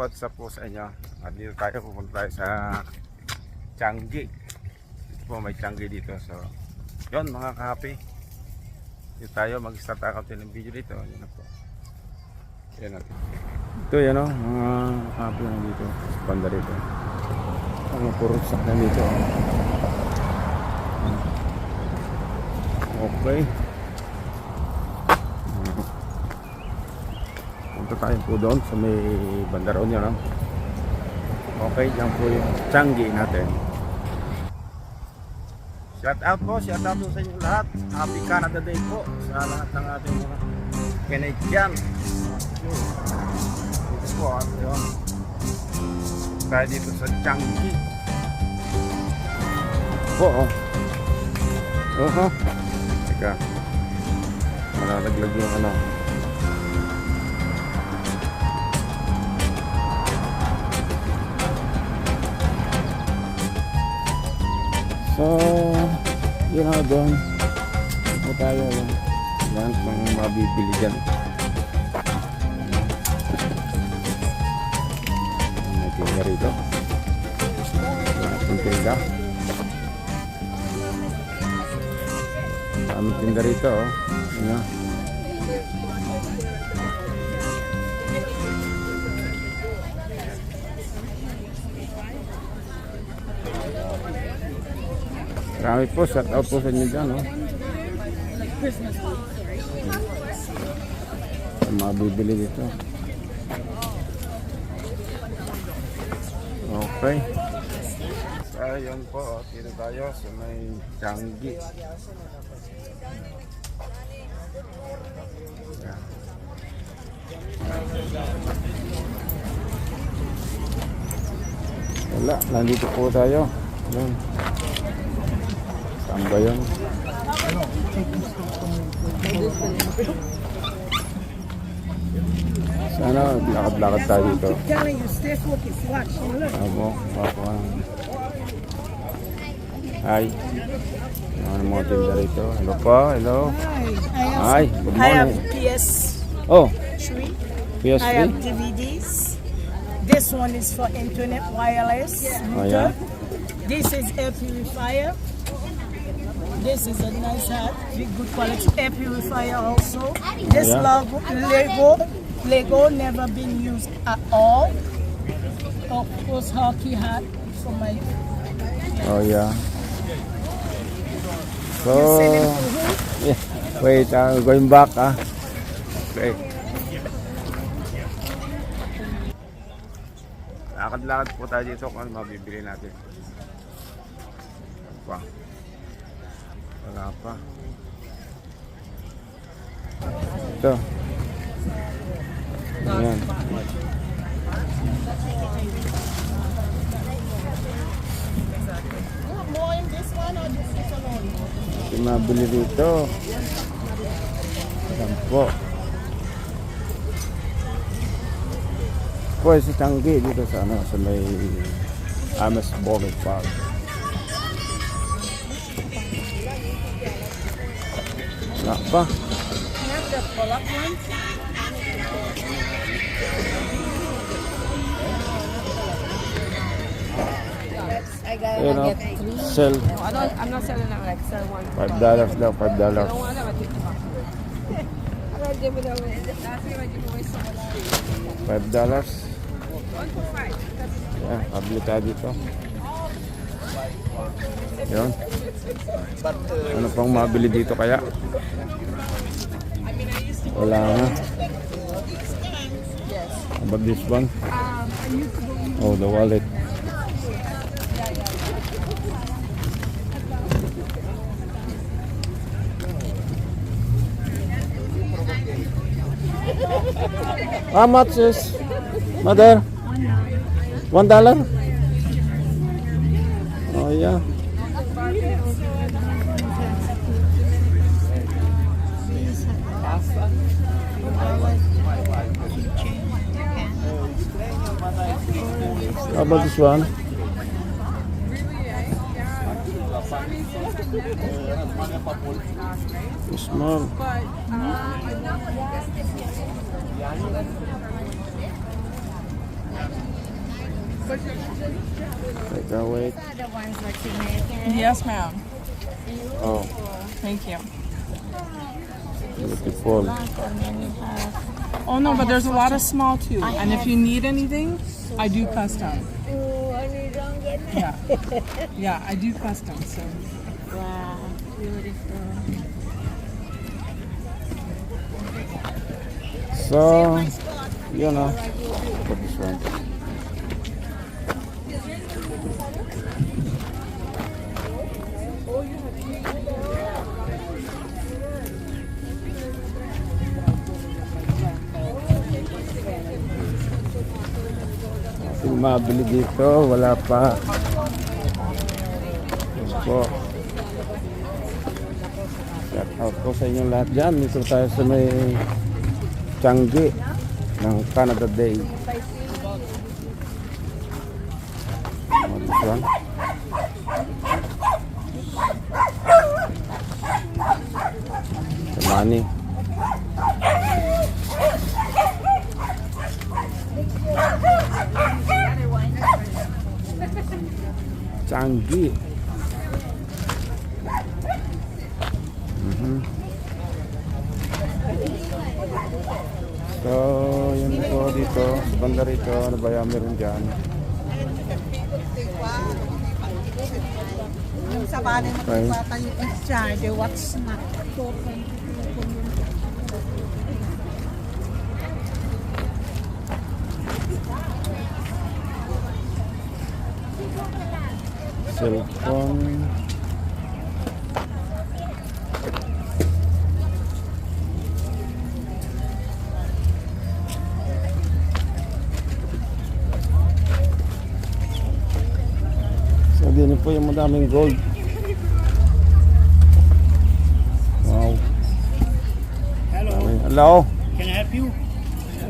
what's up po sa inyo. Dito tayo, pupunta tayo sa Changi. Dito po may Changi dito. So, yun mga kahapi. Dito tayo, mag-start ako ng video dito. Yun na po. Yan natin. Ito yan o, mga kahapi na dito. Banda dito. Ang puro sakyan dito. Okay. Punta tayo po doon sa may bandaraon nyo, no? Okay, dyan po yung Changi natin. Shout out po sa inyo lahat. Happy Canada Day po sa lahat ng ating mga Canadian. Ito po, yun. Tayo dito sa Changi po, oh. Teka, malalaglag yung ano. So, yun na doon. Ito tayo yung lahat ng mabibili dyan. May tinga rito. Lahat ng tinga. Ang tinga rito, oh. Ano? Marami po, shout out po sa inyo dyan, no? Mabibili dito. Okay. So, yun po, dito tayo sa may Changi. Yan. Wala, nandito po tayo. Yan. Saan ba yun? Sana lakad-lakad tayo dito. Abo, papa. Hi. Ano mo tinda rito? Hello po, hello. Hi, good morning. I have PS. Oh, PS3. I have PS3? DVDs. This one is for internet wireless. Oh, yeah. This is air purifier. This is a nice hat, with good quality air purifier also. This Yeah. Lego never been used at all. Of course, hockey hat for my. Oh, yeah. So, You selling for who? yeah. Wait, going back, ah. Okay. Lakad-lakad po tayo dito kung ano mabibili natin. Wow. Wala pa. Ito. Ayan. More in this one or this is alone? Ito mabili dito. Ayan po. Po sa Changi dito sa ano, sa may Ames Bowling Park. Wala pa. You have the pull-up one? I got Ayan o, get three. sell. I'm not selling them like sell one. $5 daw, $5. I don't want them. I'm gonna give it away. Last year I gave away so much. $5. One for five. Ayan, pabili tayo dito. Yun. Ano pang mabili dito kaya? Wala nga. How about this one? Oh, the wallet. How much is, mother? $1? Oh, yeah. How about this one? Small. Take a wait. The ones that you make. Yes, ma'am. Oh, Thank you. beautiful. And then you have. Oh no, but there's a lot of small too. And if you need anything, I do custom. Oh, I need to get that. Yeah. Yeah, I do custom. So Wow, beautiful. So, you know, put this one. Yung mabili dito, wala pa. Yes po. Shout out po sa inyong lahat dyan. Dito tayo sa may Changi ng Canada Day. This one. The money. Changi. So, yun po dito, sa banda rito, ano ba yung meron dyan? Yung sa banin mo Okay. patan yung charge, what's not? Cellphone. So, din po yung madaming gold. Wow. Hello, Hello. can I help you?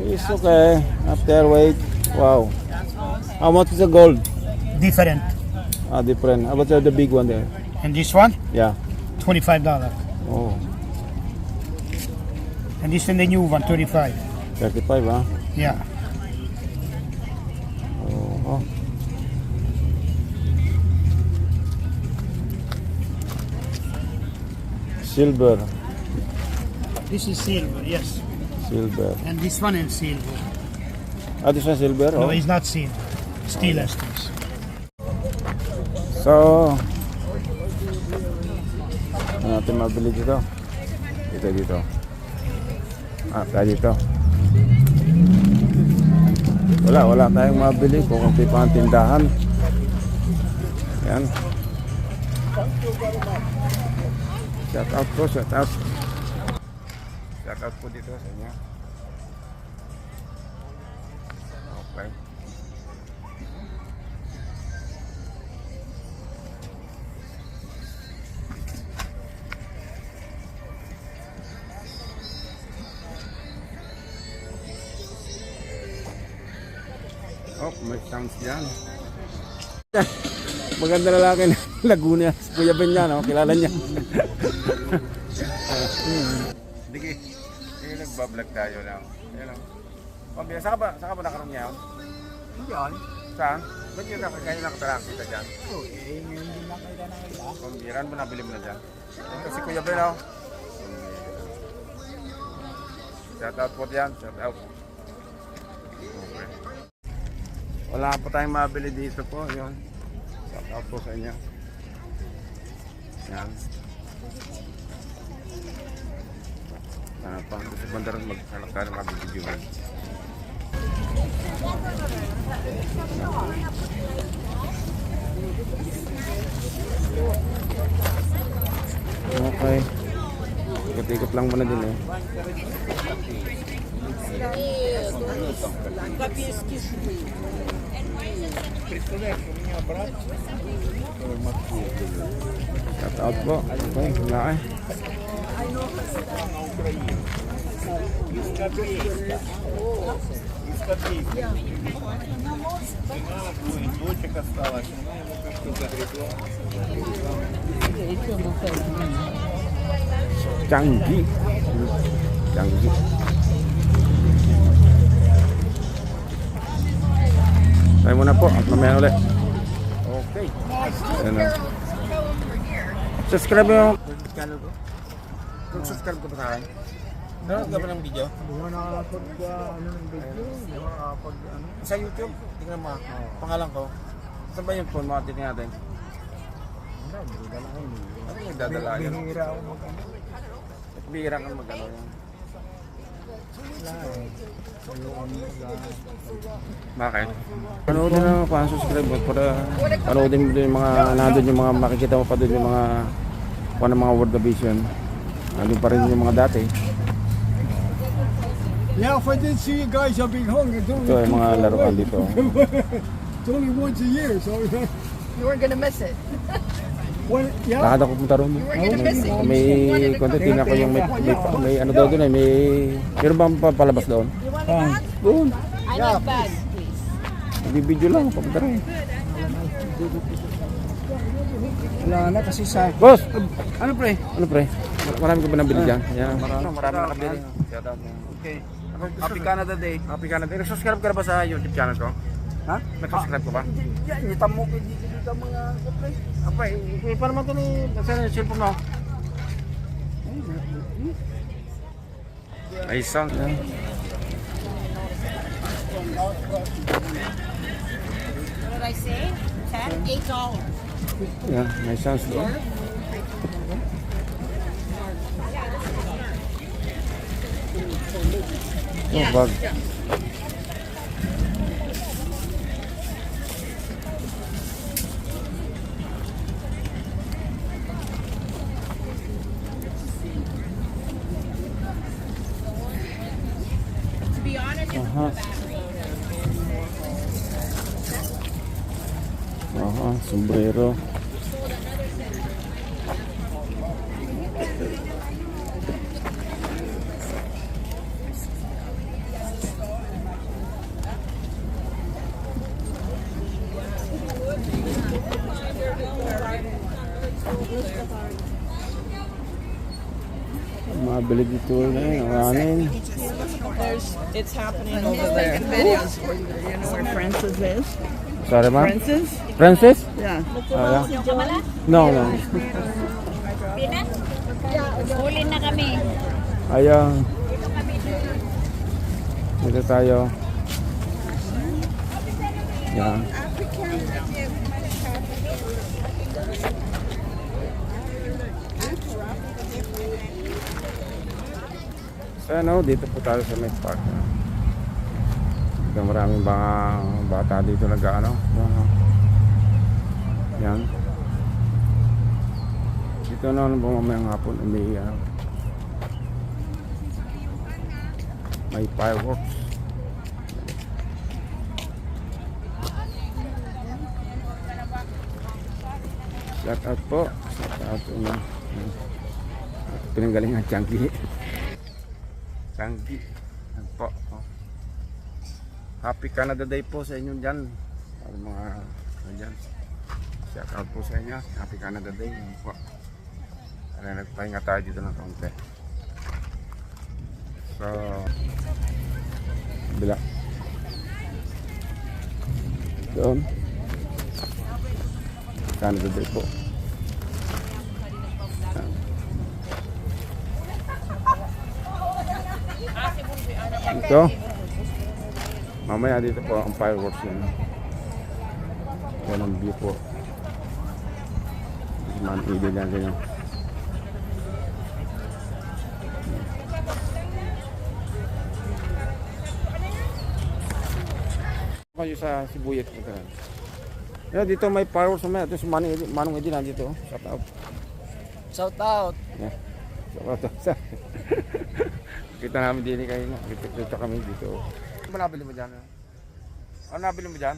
It's okay. After wait. Wow. How much is the gold? Different. Ah, different. How about the big one there? And this one, Yeah. $25. Oh, And this one, the new one, 35. 35, huh? Yeah. Oh. Silver. This is silver, yes. Silver. And this one is silver. Ah, this one silver? No, Oh. it's not silver. Stainless steel. So, ano natin mabili dito? Dito. Ah, tayo dito. Wala tayong mabili. Kukunti pa ang tindahan. Yan. Shout out po, shout out. Shout out po dito sa inyo. Okay. Oh, may sounds yan. Maganda lalaki na Laguna. Si Kuya Ben yan, oh. Kilala niya. Sige, nagbablog tayo lang. Ayan lang. Pambira, saan ka ba nakarong niya? Yan. Saan? Ba't yun kaya nakatarang kita dyan? Oh, eh, ngayon din lang kayo nakita. Pambiran mo, nabili mo na dyan. Ito si Kuya Ben, oh. Shout out po dyan, shout out. Okay. Wala pa tayong mabili dito po, yun. Shout out po sa inyo. Yan. Pang sa bandaran magsalakta ng mga video. Okay. Ikot-ikot lang muna din eh. Shout out po. Okay, wala eh. Changi. Tayo muna po at mamaya ulit. Okay. Ayan o. Subscribe mo yung channel ko. Subscribe ko pa sa akin. Nanonood ka ba ng video? Hindi mo nakakapag ano ng video. Hindi mo nakakapag ano. Sa YouTube. Tingnan mo. Pangalan ko. Saan ba yung phone mo? Tingnan natin. Hindi dala ko yun. Ano yung dadala yun? Bihira ako mag-ano. Bihira ka mag-ano yan. Wala eh. Ayun, Bakit? Panoodin na ako ang subscribe mo para panoodin mo din yung mga nandun yung mga makikita mo pa doon yung mga kung ano mga World of Vision. Nandun pa rin yung mga dati. Yeah, if I did see you guys, I've been hung. It's Ito yung mga laruan dito. only once a year, so You weren't gonna miss it. when, yeah. Lakad ako punta ron. You weren't gonna miss it. May konti tingnan ko yung may ano daw doon eh. May meron bang papalabas doon? Doon. I need bags, please. Nagbibideo lang papunta rin. Wala na kasi sa... Boss! Ano pre? Ano pre? Marami ko ba nabili dyan? Yan. Marami nakabili. Okay. Happy Canada Day. Happy Canada Day. Nag-subscribe ka na ba sa YouTube channel ko? Ha? Nag-subscribe ka ba? Yan, nitam mo ko dito mga kapre. Apa eh, paano naman ito ni... Saan yung cellphone mo? Ay, sound. What did I say? $8. Yeah, may sounds doon. Oh, bag. To be honest, it's Aha. Aha, sombrero. Mabili dito na ang anin. It's happening over there. Videos. You know where Francis is? Sorry ma? Francis? Francis? Yeah. Ah, yeah. No, no. Huli na kami. Ayaw. Dito tayo. Yan. So ano, dito po tayo sa Met Park. Maraming mga bata dito nag-ano. Yan. Dito na lang po mamayang hapon may may fireworks. Shout out po. Shout out po na. Pinanggalingan Changi. Changi. Yan po. Happy Canada Day po sa inyo dyan. Para mga dyan. Shout out po sa inyo. Happy Canada Day. Yan po. Kaya nagpahinga tayo dito ng kaunti. So, bila. Doon. Canada Day po. Ito. Mamaya dito po ang fireworks yun. Yan ang view po. Manili lang ganyan. Kayo sa Sibuyat ito. Yeah, dito may fireworks mamaya. Ito si Manong Eddie nandito. Shout out. Shout out. Yeah. Shout out. Kita namin din kayo. Kita kami dito. Ano ba nabili mo dyan? Ano nabili mo dyan?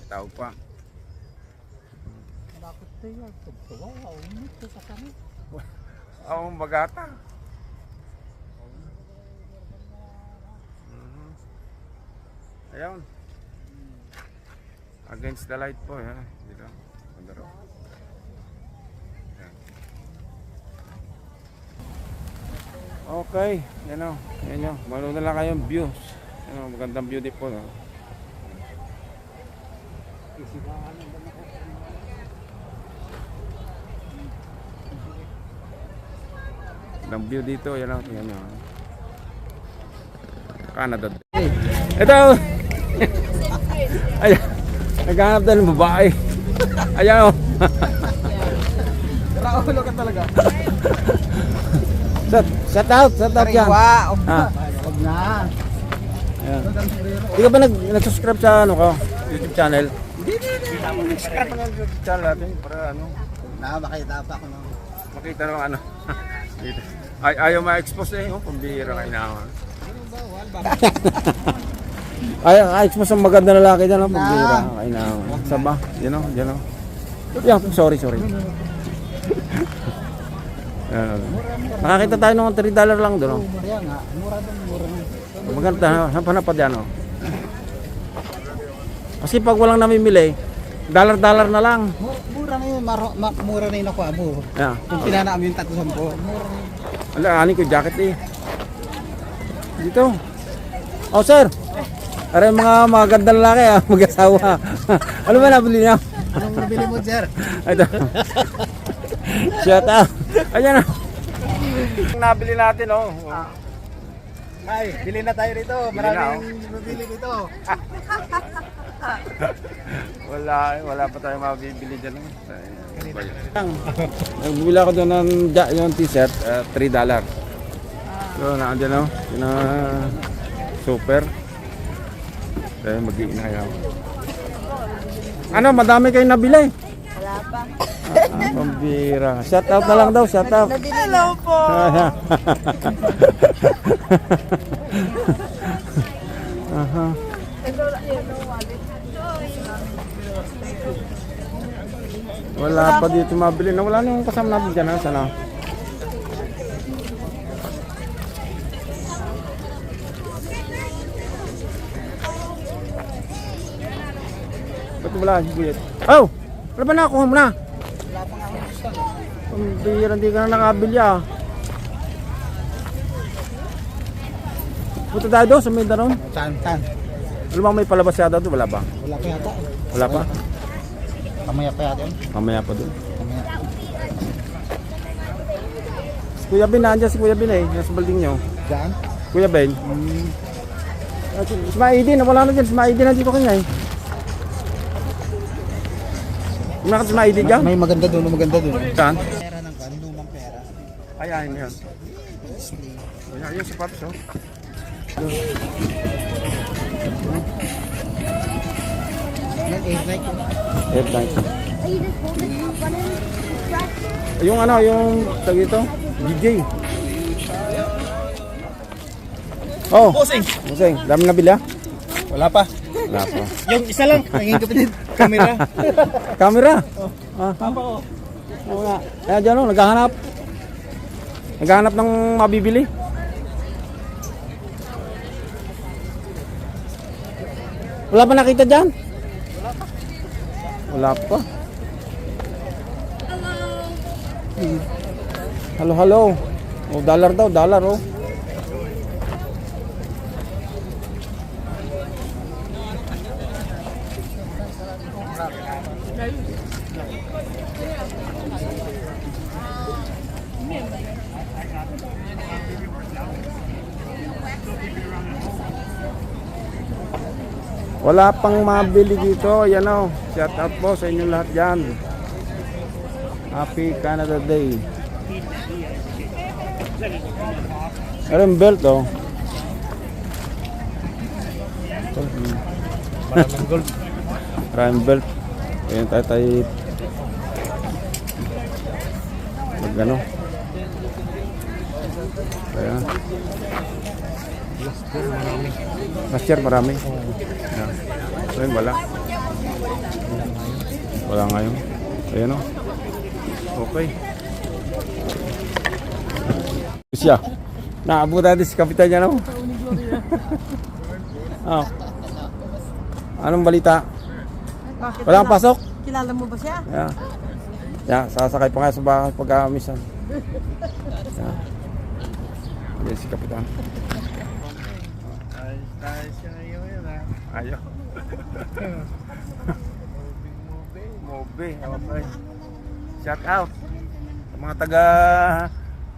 Tawag pa. Bakit tayo? Wow, umit sa kami. Oo, bagata. Ayun. Against the light po, yan. Dito. Bandaro. Yan. Okay, yan o. Yan o. Manood na lang kayong views. Yan o, magandang view din po. No? Ang view dito, yan lang, tingnan nyo. Canada. Ito! Ayan, naghahanap tayo ng babae. Ayan o. Raulo ka talaga. Shout out yan. Wow. Ah, Huwag na. ayan. Di ka ba nag-subscribe sa ano ko? YouTube channel? Nag-subscribe ka ng YouTube channel natin para ano, Nakakita pa ako ng... makita ng ano. Ayaw ma-expose eh, oh, pambihira kayo na ako. Ay, expose ang maganda na lalaki dyan, oh, pambihira kayo na ako. Saba, yan o, yan o. Yeah, sorry. Nakakita tayo ng $3 lang doon. Oh. Mura nga. Mura doon. Maganda, hanap pa dyan. Oh. Kasi pag walang namimili, dollar na lang. Mura na yun. Mura na yun ako, abo. Yeah. Kung pinanaam yung 300. Mura na yun. Ala, ani ko jacket eh. Dito. Oh, sir. Are mga magandang lalaki ah, mag-asawa. Ano ba nabili niya? Anong nabili mo, sir? Ito. Shout out. Ayan na. Nabili natin oh. Ay, bili na tayo rito. Maraming nabili dito. Wala pa tayong mabibili dyan. Nagbili ako doon ng yung t-shirt, $3. So, naandyan o. Yun na super. Kaya mag-iinayaw. Ano, madami kayong nabili. Wala pa. Pambira. Shout out na lang daw, shout out. Hello po! Aha. Wala pa dito mabili. Wala na yung kasama natin dyan. Ha? Sana? Ba't wala? Buyet. Oh! Wala ba na? Kuha mo na. Pambira, hindi ka na nakabili ah. Punta tayo doon sa Mindanao. Saan? Alam mo may palabas yata doon? Wala ba? Wala pa yata. Wala pa? Kamaya pa yata yun. Mamaya pa doon. Kamaya. Si Kuya Ben, nandiyan si Kuya Ben eh. Nasa building nyo. Saan? Kuya Ben. Si Maidin, wala na dyan. Si Maidin nandito kanya eh. Kumakat si Maidin dyan? May maganda doon. Saan? Pera ng kan, lumang pera. Ay, ayun yun. Ayan, yung sapatos oh. Yan, 8 night. Headlight. Yung ano, yung tag ito, DJ. Oh, Busing, dami nabili ah? Wala pa. Wala pa. Yung isa lang. Nanging kapatid. Kamera. Camera? Ah, oo nga. Ayan dyan oh, naghahanap. Naghahanap ng mabibili. Wala pa nakita dyan? Wala pa. Hello. Oh, dollar daw, dollar oh. Wala pang mabili dito. Yan o. Shout out po sa inyo lahat dyan. Happy Canada Day. Meron belt o. Maraming gold. Maraming belt. Ayan tayo mag ano. Ayan. Last year marami. Ayan. Ayan, wala. Wala ngayon. Ayan o. Okay. Siya. Naabot natin si Kapitan niya no? Oh. Anong balita? Bakit? Walang pasok? Kilala mo ba siya? Yeah. Yeah, sasakay pa nga sa bahay pag-amisan. Yeah. Yes, si Kapitan. Ayos siya ngayon yun ha. Ayaw. Mobe, okay. Shout out sa mga taga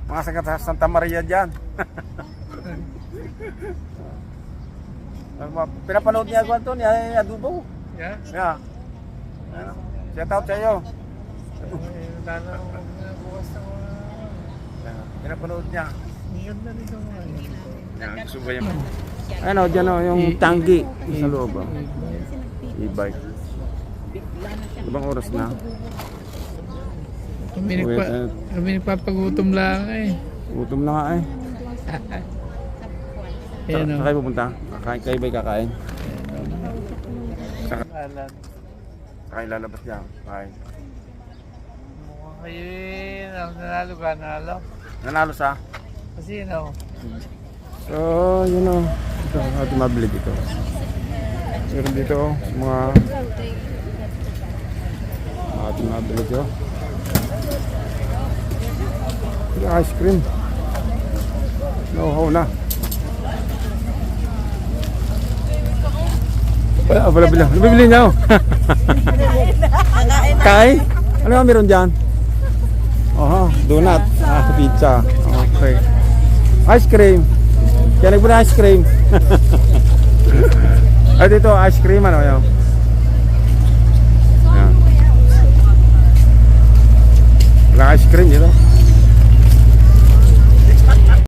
mga sa Santa Maria dyan. Pinapanood niya ako ito, niya Adubo. Yeah? Yeah. Shout out sa iyo. Lalo bukas na Pinapanood niya. Ngayon na dito mga Yan, gusto ba yung... Ano, dyan o, yung tanggi sa loob. E-bike. Ibang oras na? Kami nagpapagutom lang eh. Gutom na nga eh. Saan kayo pupunta? Kakain kayo ba'y kakain? Alan. Kakain lalabas niya. Kakain. Mukhang kayo eh. Nanalo ka, nanalo. Nanalo sa? Kasi no. So, yun o. Ito, ating mabili dito. Meron dito mga ating mabili dito. Ito ice cream. No, na. Wala, wala bila. Ano bibili niyo? Kain? Ano nga meron dyan? Oho, donut. Pizza. Okay. Ice cream. Kaya nagpunta ice cream. At ito, ice cream ano yun? Yan. Wala ice cream dito.